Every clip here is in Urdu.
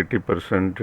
80%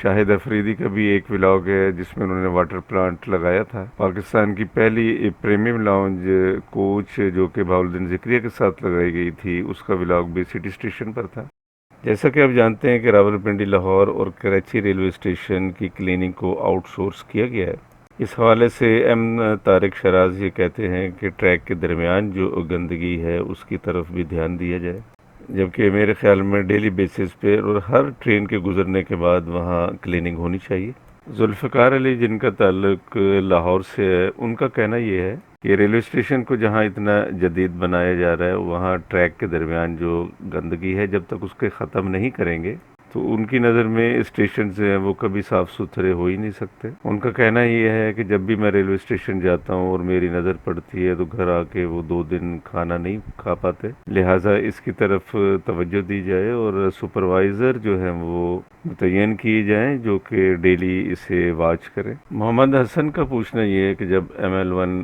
شاہد افریدی کا بھی ایک ولاگ ہے جس میں انہوں نے واٹر پلانٹ لگایا تھا۔ پاکستان کی پہلی پریمیم لاؤنج کوچ جو کہ بہاؤالدین ذکریہ کے ساتھ لگائی گئی تھی، اس کا ولاگ بھی سٹی اسٹیشن پر تھا۔ جیسا کہ آپ جانتے ہیں کہ راولپنڈی، لاہور اور کراچی ریلوے اسٹیشن کی کلیننگ کو آؤٹ سورس کیا گیا ہے۔ اس حوالے سے طارق شراز یہ کہتے ہیں کہ ٹریک کے درمیان جو گندگی ہے اس کی طرف بھی دھیان دیا جائے، جبکہ میرے خیال میں ڈیلی بیسس پہ اور ہر ٹرین کے گزرنے کے بعد وہاں کلیننگ ہونی چاہیے۔ ذوالفقار علی جن کا تعلق لاہور سے ہے، ان کا کہنا یہ ہے کہ ریلوے اسٹیشن کو جہاں اتنا جدید بنایا جا رہا ہے وہاں ٹریک کے درمیان جو گندگی ہے جب تک اس کے ختم نہیں کریں گے تو ان کی نظر میں اسٹیشن سے ہیں وہ کبھی صاف ستھرے ہو ہی نہیں سکتے۔ ان کا کہنا یہ ہے کہ جب بھی میں ریلوے اسٹیشن جاتا ہوں اور میری نظر پڑتی ہے تو گھر آ کے وہ 2 دن کھانا نہیں کھا پاتے، لہٰذا اس کی طرف توجہ دی جائے اور سپروائزر جو ہیں وہ متعین کیے جائیں جو کہ ڈیلی اسے واچ کریں۔ محمد حسن کا پوچھنا یہ ہے کہ جب ML1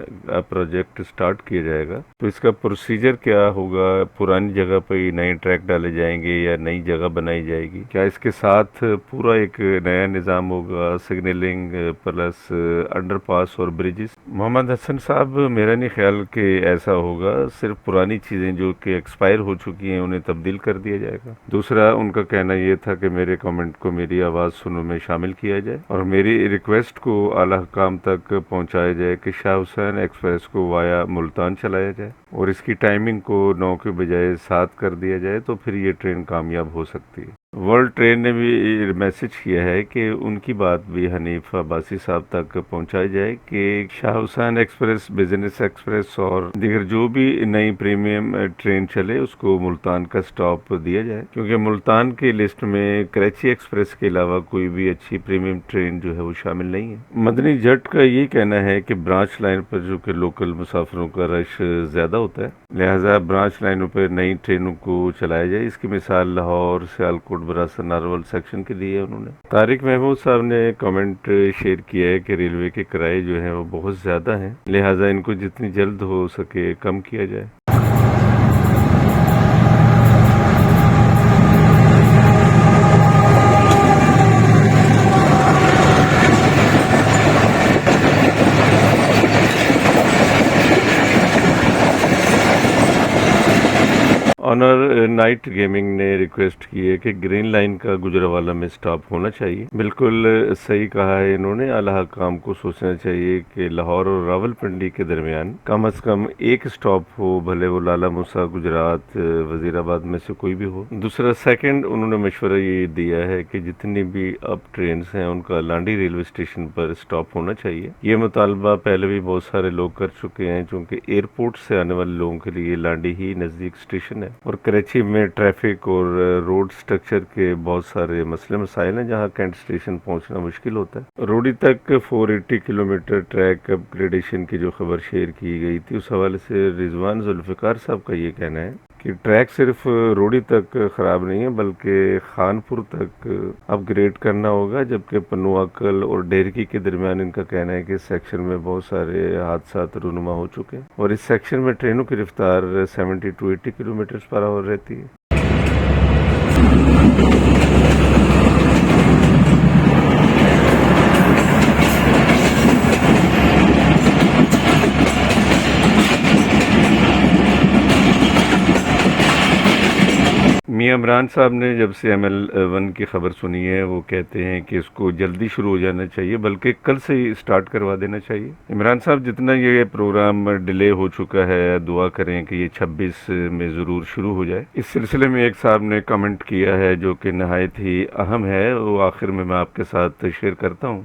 پروجیکٹ سٹارٹ کیا جائے گا تو اس کا پروسیجر کیا ہوگا؟ پرانی جگہ پہ ہی نئے ٹریک ڈالے جائیں گے یا نئی جگہ بنائی جائے گی؟ کیا اس کے ساتھ پورا ایک نیا نظام ہوگا، سگنلنگ پلس انڈر پاس اور بریجز؟ محمد حسن صاحب، میرا نہیں خیال کہ ایسا ہوگا، صرف پرانی چیزیں جو کہ ایکسپائر ہو چکی ہیں انہیں تبدیل کر دیا جائے گا۔ دوسرا ان کا کہنا یہ تھا کہ میرے کامنٹ کو میری آواز سنو میں شامل کیا جائے اور میری ریکویسٹ کو اعلی حکام تک پہنچایا جائے کہ شاہ حسین ایکسپریس کو وایا ملتان چلایا جائے اور اس کی ٹائمنگ کو 9 کے بجائے 7 کر دیا جائے تو پھر یہ ٹرین کامیاب ہو سکتی ہے۔ ورلڈ ٹرین نے بھی میسج کیا ہے کہ ان کی بات بھی حنیف عباسی صاحب تک پہنچائی جائے کہ شاہ حسین ایکسپریس، بزنس ایکسپریس اور دیگر جو بھی نئی پریمیم ٹرین چلے اس کو ملتان کا سٹاپ دیا جائے، کیونکہ ملتان کی لسٹ میں کراچی ایکسپریس کے علاوہ کوئی بھی اچھی پریمیم ٹرین جو ہے وہ شامل نہیں ہے۔ مدنی جٹ کا یہ کہنا ہے کہ برانچ لائن پر جو کہ لوکل مسافروں کا رش زیادہ ہوتا ہے، لہٰذا برانچ لائنوں پر نئی ٹرینوں کو چلایا جائے۔ اس کی مثال لاہور، سیالکوٹ، براسن، نارول سیکشن کے لیے انہوں نے۔ طارق محمود صاحب نے کامنٹ شیئر کیا ہے کہ ریلوے کے کرائے جو ہیں وہ بہت زیادہ ہیں، لہٰذا ان کو جتنی جلد ہو سکے کم کیا جائے۔ آنر نائٹ گیمنگ نے ریکویسٹ کی ہے کہ گرین لائن کا گجرانوالہ میں سٹاپ ہونا چاہیے۔ بالکل صحیح کہا ہے انہوں نے، اعلیٰ حکام کو سوچنا چاہیے کہ لاہور اور راولپنڈی کے درمیان کم از کم ایک سٹاپ ہو، بھلے وہ لالا موسیٰ، گجرات، وزیر آباد میں سے کوئی بھی ہو۔ دوسرا سیکنڈ انہوں نے مشورہ یہ دیا ہے کہ جتنی بھی اب ٹرینز ہیں ان کا لانڈی ریلوے اسٹیشن پر سٹاپ ہونا چاہیے۔ یہ مطالبہ پہلے بھی بہت سارے لوگ کر چکے ہیں چونکہ ایئرپورٹ سے آنے والے لوگوں کے لیے لانڈی ہی نزدیک اسٹیشن ہے اور کراچی میں ٹریفک اور روڈ سٹرکچر کے بہت سارے مسئلے مسائل ہیں جہاں کینٹ اسٹیشن پہنچنا مشکل ہوتا ہے۔ روڈی تک 480 کلومیٹر ٹریک اپ گریڈیشن کی جو خبر شیئر کی گئی تھی اس حوالے سے رضوان ذوالفقار صاحب کا یہ کہنا ہے کہ ٹریک صرف روڈی تک خراب نہیں ہے بلکہ خانپور تک اپ گریڈ کرنا ہوگا، جبکہ پنواکل اور ڈیرکی کے درمیان ان کا کہنا ہے کہ اس سیکشن میں بہت سارے حادثات رونما ہو چکے ہیں اور اس سیکشن میں ٹرینوں کی رفتار 70 to 80 کلومیٹر پر آور رہتی ہے۔ میاں عمران صاحب نے جب سے ML1 کی خبر سنی ہے وہ کہتے ہیں کہ اس کو جلدی شروع ہو جانا چاہیے بلکہ کل سے ہی سٹارٹ کروا دینا چاہیے۔ عمران صاحب، جتنا یہ پروگرام ڈیلے ہو چکا ہے دعا کریں کہ یہ 26 میں ضرور شروع ہو جائے۔ اس سلسلے میں ایک صاحب نے کمنٹ کیا ہے جو کہ نہایت ہی اہم ہے، وہ آخر میں آپ کے ساتھ شیئر کرتا ہوں۔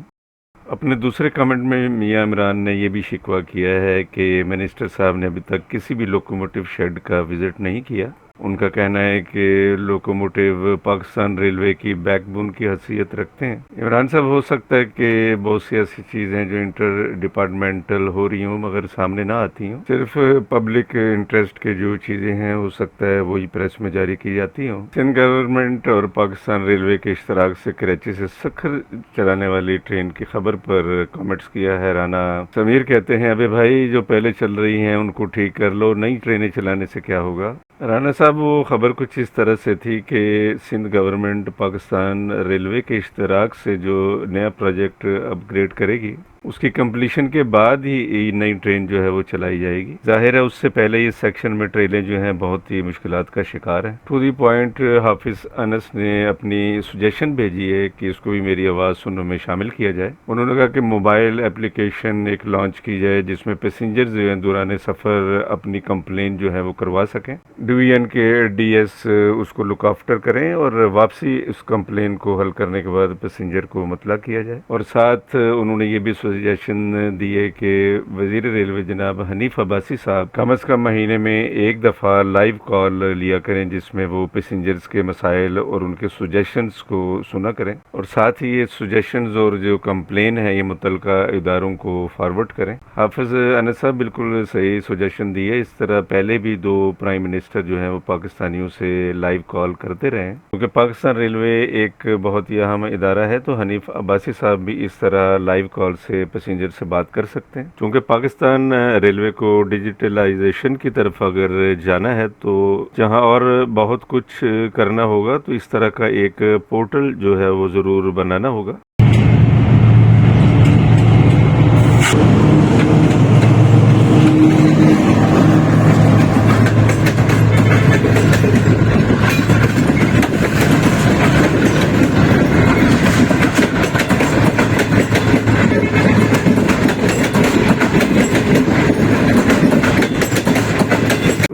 اپنے دوسرے کمنٹ میں میاں عمران نے یہ بھی شکوہ کیا ہے کہ منسٹر صاحب نے ابھی تک کسی بھی لوکوموٹیو شیڈ کا وزٹ نہیں کیا۔ ان کا کہنا ہے کہ لوکوموٹیو پاکستان ریلوے کی بیک بون کی حیثیت رکھتے ہیں۔ عمران صاحب، ہو سکتا ہے کہ بہت سی ایسی چیزیں جو انٹر ڈپارٹمنٹل ہو رہی ہوں مگر سامنے نہ آتی ہوں، صرف پبلک انٹرسٹ کے جو چیزیں ہیں ہو سکتا ہے وہی پریس میں جاری کی جاتی ہوں۔ سندھ گورنمنٹ اور پاکستان ریلوے کے اشتراک سے کراچی سے سکھر چلانے والی ٹرین کی خبر پر کمنٹس کیا ہے رانا سمیر، کہتے ہیں ابے بھائی جو پہلے چل رہی ہیں ان کو ٹھیک کر لو، نئی ٹرینیں چلانے سے کیا ہوگا؟ رانا صاحب، صاحب وہ خبر کچھ اس طرح سے تھی کہ سندھ گورنمنٹ پاکستان ریلوے کے اشتراک سے جو نیا پروجیکٹ اپ گریڈ کرے گی اس کی کمپلیشن کے بعد ہی یہ نئی ٹرین جو ہے وہ چلائی جائے گی. ظاہر ہے اس سے پہلے یہ سیکشن میں ٹرینیں جو ہیں بہت ہی مشکلات کا شکار ہیں. ٹو دی پوائنٹ حافظ انس نے اپنی سجیشن بھیجی ہے کہ اس کو بھی میری آواز سننے میں شامل کیا جائے. انہوں نے کہا کہ موبائل اپلیکیشن ایک لانچ کی جائے جس میں پیسنجر جو ہیں دوران سفر اپنی کمپلین جو ہے وہ کروا سکیں. ڈویژن کے ڈی ایس اس کو لک آفٹر کریں اور واپسی اس کمپلین کو حل کرنے کے بعد پیسنجر کو مطلع کیا جائے. اور ساتھ انہوں نے یہ بھی سجیشن دی ہے کہ وزیر ریلوے جناب حنیف عباسی صاحب کم از کم مہینے میں ایک دفعہ لائیو کال لیا کریں جس میں وہ پیسنجرز کے مسائل اور ان کے سجیشنز کو سنا کریں اور ساتھ ہی یہ سجیشنز اور جو کمپلین ہے یہ متعلقہ اداروں کو فارورڈ کریں. حافظ انس صاحب بالکل صحیح سجیشن دی ہے. اس طرح پہلے بھی 2 پرائم منسٹر جو ہیں وہ پاکستانیوں سے لائیو کال کرتے رہے ہیں کیونکہ پاکستان ریلوے ایک بہت ہی اہم ادارہ ہے. تو حنیف عباسی صاحب بھی اس طرح لائیو کال سے پیسنجر سے بات کر سکتے ہیں. چونکہ پاکستان ریلوے کو ڈیجیٹلائزیشن کی طرف اگر جانا ہے تو جہاں اور بہت کچھ کرنا ہوگا تو اس طرح کا ایک پورٹل جو ہے وہ ضرور بنانا ہوگا.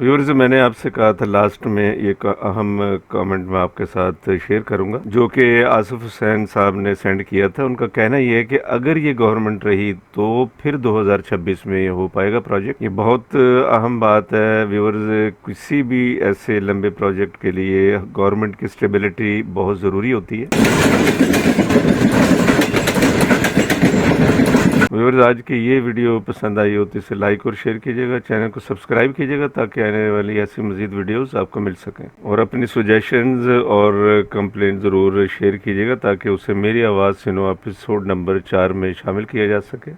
ویورز میں نے آپ سے کہا تھا لاسٹ میں ایک اہم کامنٹ میں آپ کے ساتھ شیئر کروں گا جو کہ آصف حسین صاحب نے سینڈ کیا تھا. ان کا کہنا یہ ہے کہ اگر یہ گورنمنٹ رہی تو پھر 2026 میں یہ ہو پائے گا پروجیکٹ. یہ بہت اہم بات ہے ویورز. کسی بھی ایسے لمبے پروجیکٹ کے لیے گورنمنٹ کی اسٹیبلٹی بہت ضروری ہوتی ہے. ویورز آج کی یہ ویڈیو پسند آئی ہو تو اسے لائک اور شیئر کیجیے گا. چینل کو سبسکرائب کیجیے گا تاکہ آنے والی ایسی مزید ویڈیوز آپ کو مل سکیں. اور اپنی سجیشنز اور کمپلین ضرور شیئر کیجیے گا تاکہ اسے میری آواز سنو ایپیسوڈ نمبر 4 میں شامل کیا جا سکے.